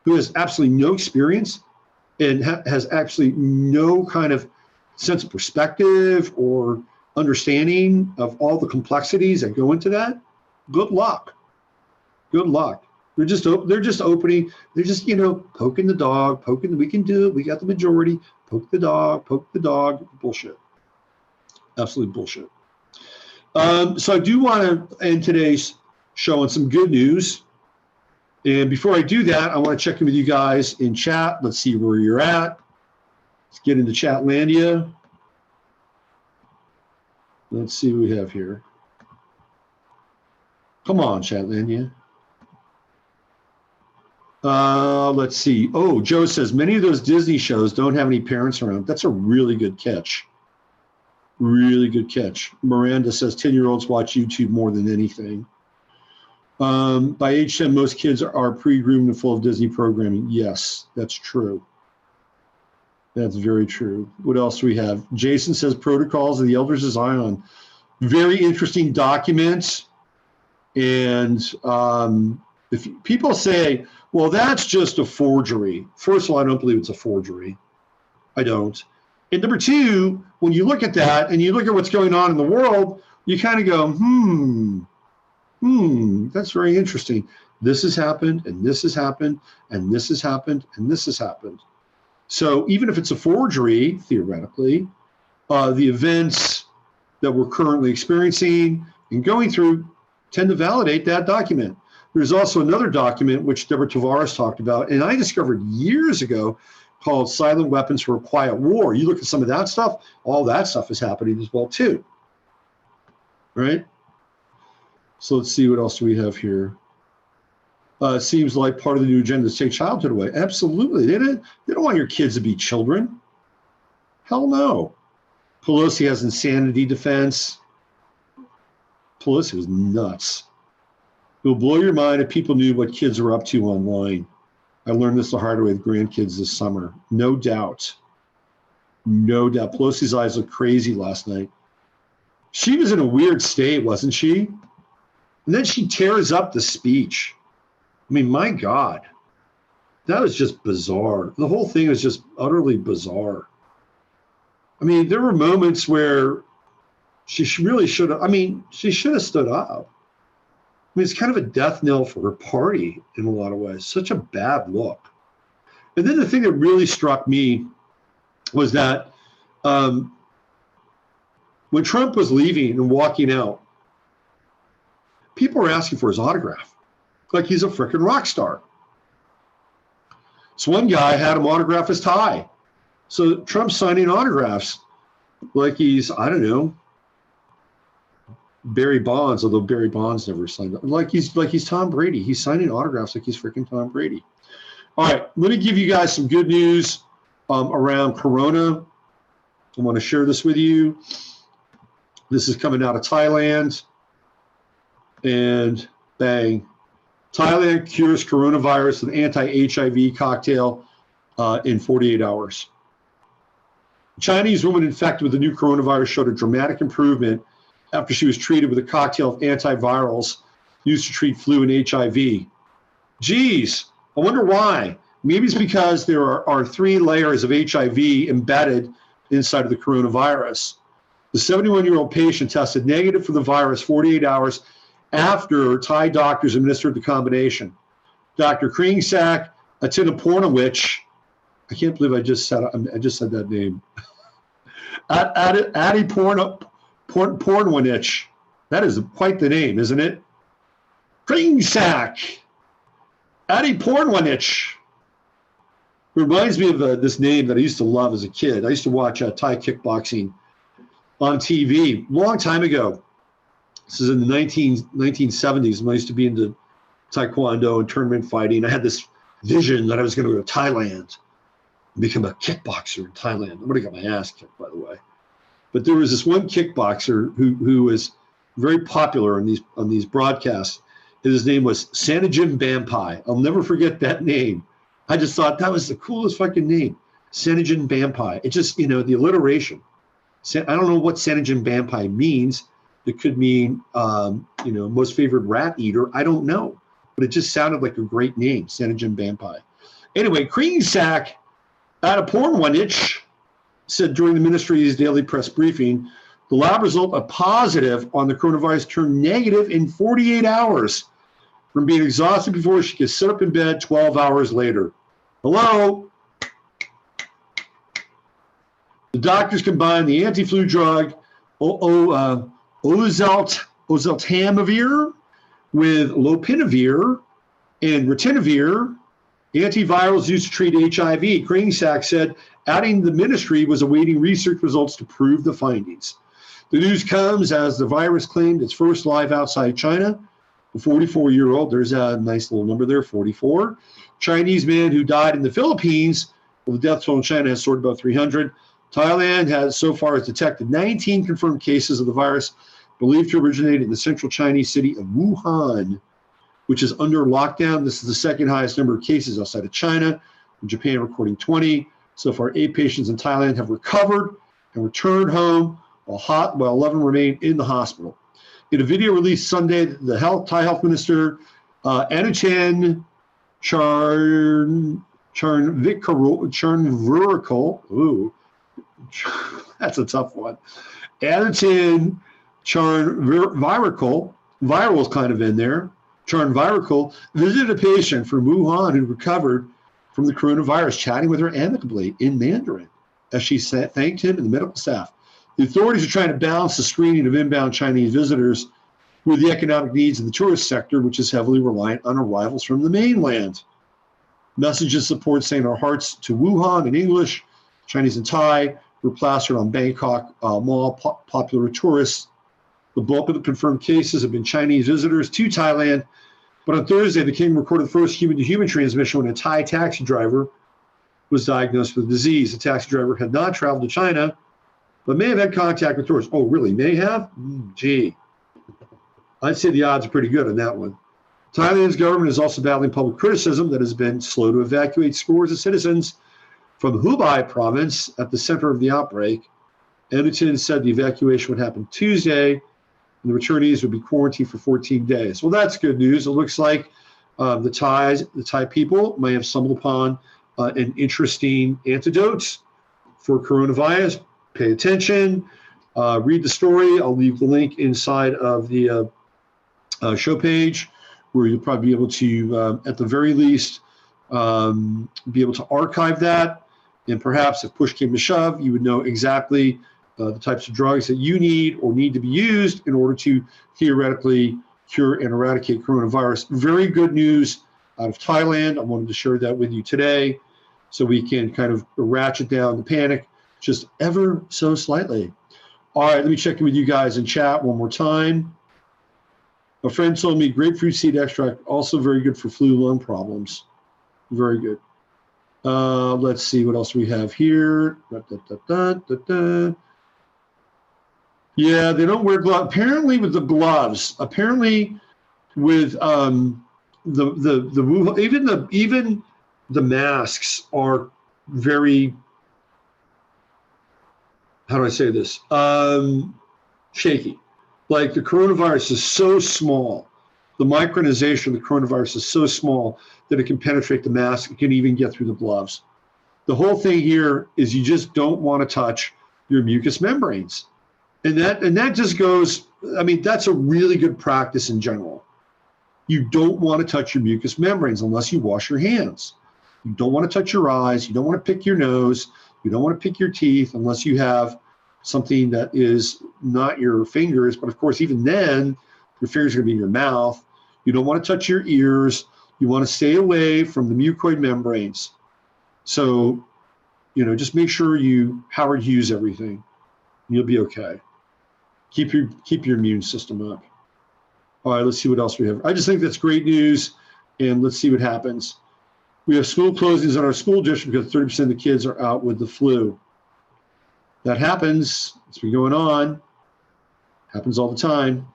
who has absolutely no experience and has actually no kind of sense of perspective or understanding of all the complexities that go into that. Good luck. Good luck. They're just opening. They're just poking the dog. We can do it. We got the majority. Poke the dog. Poke the dog. Bullshit. Absolute bullshit. So I do want to end today's show on some good news. And before I do that, I want to check in with you guys in chat. Let's see where you're at. Let's get into Chatlandia. Let's see what we have here. Come on, Chatlandia. Let's see. Oh, Joe says, many of those Disney shows don't have any parents around. That's a really good catch. Really good catch. Miranda says 10-year-olds watch YouTube more than anything. By age 10, most kids are pre-groomed and full of Disney programming. Yes, that's true. That's very true. What else do we have? Jason says Protocols of the Elders of Zion. Very interesting documents. And if people say, well, that's just a forgery. First of all, I don't believe it's a forgery. I don't. And number two, when you look at that and you look at what's going on in the world, you kind of go, that's very interesting. This has happened, and this has happened, and this has happened, and this has happened. So even if it's a forgery, theoretically, the events that we're currently experiencing and going through tend to validate that document. There's also another document which Deborah Tavares talked about, and I discovered years ago, called Silent Weapons for a Quiet War. You look at some of that stuff, all that stuff is happening as well too, right? So let's see, what else do we have here? It seems like part of the new agenda is to take childhood away. Absolutely, they don't want your kids to be children. Hell no. Pelosi has insanity defense. Pelosi was nuts. It will blow your mind if people knew what kids are up to online. I learned this the hard way with grandkids this summer. No doubt. No doubt. Pelosi's eyes looked crazy last night. She was in a weird state, wasn't she? And then she tears up the speech. I mean, my God. That was just bizarre. The whole thing was just utterly bizarre. I mean, there were moments where she really should have, she should have stood up. I mean, it's kind of a death knell for her party in a lot of ways. Such a bad look. And then the thing that really struck me was that when Trump was leaving and walking out, people were asking for his autograph, like he's a freaking rock star. So one guy had him autograph his tie. So Trump's signing autographs like he's, I don't know, Barry Bonds, although Barry Bonds never signed up. Like he's Tom Brady. He's signing autographs like he's freaking Tom Brady. All right, let me give you guys some good news around Corona. I want to share this with you. This is coming out of Thailand. And bang. Thailand cures coronavirus with anti-HIV cocktail in 48 hours. A Chinese woman infected with the new coronavirus showed a dramatic improvement after she was treated with a cocktail of antivirals used to treat flu and HIV. Geez, I wonder why. Maybe it's because there are 3 layers of HIV embedded inside of the coronavirus. The 71-year-old patient tested negative for the virus 48 hours after Thai doctors administered the combination. Dr. Kringsak Atinapornowicz, I can't believe I just said that name. Adi Pornowicz. That is quite the name, isn't it? Kringsak Adi Pornowicz. Reminds me of this name that I used to love as a kid. I used to watch Thai kickboxing on TV a long time ago. This is in the 1970s when I used to be into Taekwondo and tournament fighting. I had this vision that I was going to go to Thailand and become a kickboxer in Thailand. I'm going to get my ass kicked, by the way. But there was this one kickboxer who was very popular on these broadcasts. And his name was Sanajim Bampai. I'll never forget that name. I just thought that was the coolest fucking name, Sanajin Bampai. It just, the alliteration. I don't know what Sanajin Bampai means. It could mean, most favored rat eater. I don't know, but it just sounded like a great name, Sanajin Bampai. Anyway, Kringsak Atinapornowicz said during the ministry's daily press briefing, the lab result of positive on the coronavirus turned negative in 48 hours. From being exhausted before she could sit up in bed 12 hours later. Hello? The doctors combined the anti-flu drug oseltamivir with lopinavir and ritonavir, antivirals used to treat HIV. Kringsak said adding the ministry was awaiting research results to prove the findings. The news comes as the virus claimed its first live outside China. A 44-year-old, there's a nice little number there, 44, Chinese man who died in the Philippines. Well, the death toll in China has soared about 300. Thailand has so far has detected 19 confirmed cases of the virus, believed to originate in the central Chinese city of Wuhan, which is under lockdown. This is the second highest number of cases outside of China, with Japan recording 20. So far, 8 patients in Thailand have recovered and returned home, while 11 remain in the hospital. In a video released Sunday, the Thai Health Minister, Anutin Charnvirakul, that's a tough one. Anutin Charnvirakul, viral's kind of in there. Charnvirakul visited a patient from Wuhan who recovered from the coronavirus, chatting with her amicably in Mandarin as she thanked him and the medical staff. The authorities are trying to balance the screening of inbound Chinese visitors with the economic needs of the tourist sector, which is heavily reliant on arrivals from the mainland. Messages support saying our hearts to Wuhan in English, Chinese and Thai, were plastered on Bangkok Mall, popular tourists. The bulk of the confirmed cases have been Chinese visitors to Thailand, but on Thursday, the king recorded the first human-to-human transmission when a Thai taxi driver was diagnosed with the disease. The taxi driver had not traveled to China, but may have had contact with tourists. Oh, really? May have? Gee. I'd say the odds are pretty good on that one. Thailand's government is also battling public criticism that has been slow to evacuate scores of citizens from Hubei province at the center of the outbreak. Anutin said the evacuation would happen Tuesday, and the returnees would be quarantined for 14 days. Well, that's good news. It looks like the Thai people may have stumbled upon an interesting antidote for coronavirus. Pay attention, read the story. I'll leave the link inside of the show page where you'll probably be able to, at the very least, be able to archive that. And perhaps if push came to shove, you would know exactly the types of drugs that you need or need to be used in order to theoretically cure and eradicate coronavirus. Very good news out of Thailand. I wanted to share that with you today so we can kind of ratchet down the panic just ever so slightly. All right, let me check in with you guys in chat one more time. A friend told me grapefruit seed extract, also very good for flu lung problems. Very good. Let's see what else we have here. Yeah, they don't wear gloves. Apparently with the gloves, apparently with even the masks are very, how do I say this? Shaky. Like the coronavirus is so small The micronization of the coronavirus is so small that it can penetrate the mask. It can even get through the gloves. The whole thing here is you just don't want to touch your mucous membranes. And that just goes, I mean, that's a really good practice in general. You don't want to touch your mucous membranes unless you wash your hands. You don't want to touch your eyes. You don't want to pick your nose. You don't want to pick your teeth unless you have something that is not your fingers. But of course, even then, your fingers are going to be in your mouth. You don't want to touch your ears. You want to stay away from the mucoid membranes. So, just make sure you Howard Hughes everything. You'll be okay. Keep your immune system up. All right, let's see what else we have. I just think that's great news, and let's see what happens. We have school closings in our school district because 30% of the kids are out with the flu. That happens. It's been going on. Happens all the time.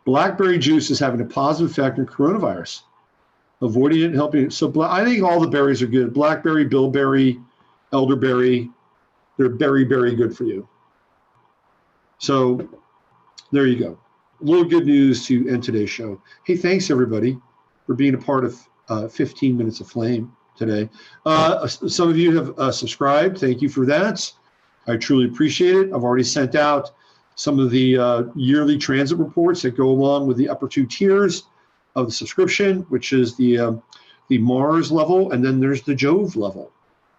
Blackberry juice is having a positive effect on coronavirus. Avoiding it and helping it. So I think all the berries are good. Blackberry, bilberry, elderberry. They're very, very good for you. So there you go. A little good news to end today's show. Hey, thanks everybody for being a part of 15 Minutes of Flame today. Some of you have subscribed. Thank you for that. I truly appreciate it. I've already sent out some of the yearly transit reports that go along with the upper two tiers of the subscription, which is the Mars level, and then there's the Jove level,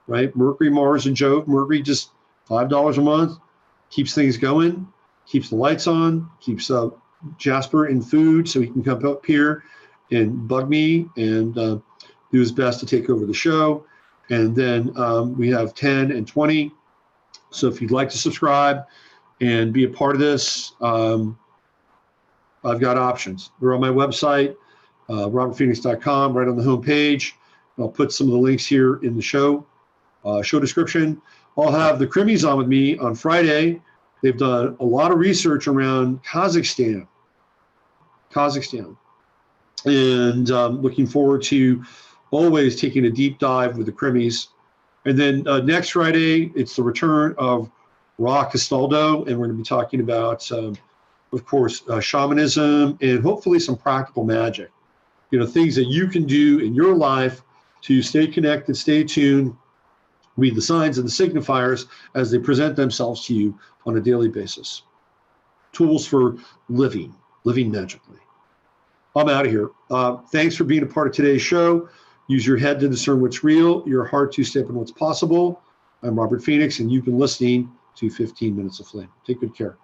right? Mercury, Mars, and Jove. Mercury just $5 a month, keeps things going, keeps the lights on, keeps Jasper in food so he can come up here and bug me and do his best to take over the show. And then we have 10 and 20. So if you'd like to subscribe and be a part of this, I've got options. They're on my website, robertphoenix.com, right on the home page. I'll put some of the links here in the show description. I'll have the Crimmies on with me on Friday. They've done a lot of research around Kazakhstan. And looking forward to always taking a deep dive with the Crimmies. And then next Friday, it's the return of Ra Castaldo, and we're going to be talking about, of course, shamanism and hopefully some practical magic. Things that you can do in your life to stay connected, stay tuned, read the signs and the signifiers as they present themselves to you on a daily basis. Tools for living magically. I'm out of here. Thanks for being a part of today's show. Use your head to discern what's real, your heart to step in what's possible. I'm Robert Phoenix, and you've been listening to 15 Minutes of Flame. Take good care.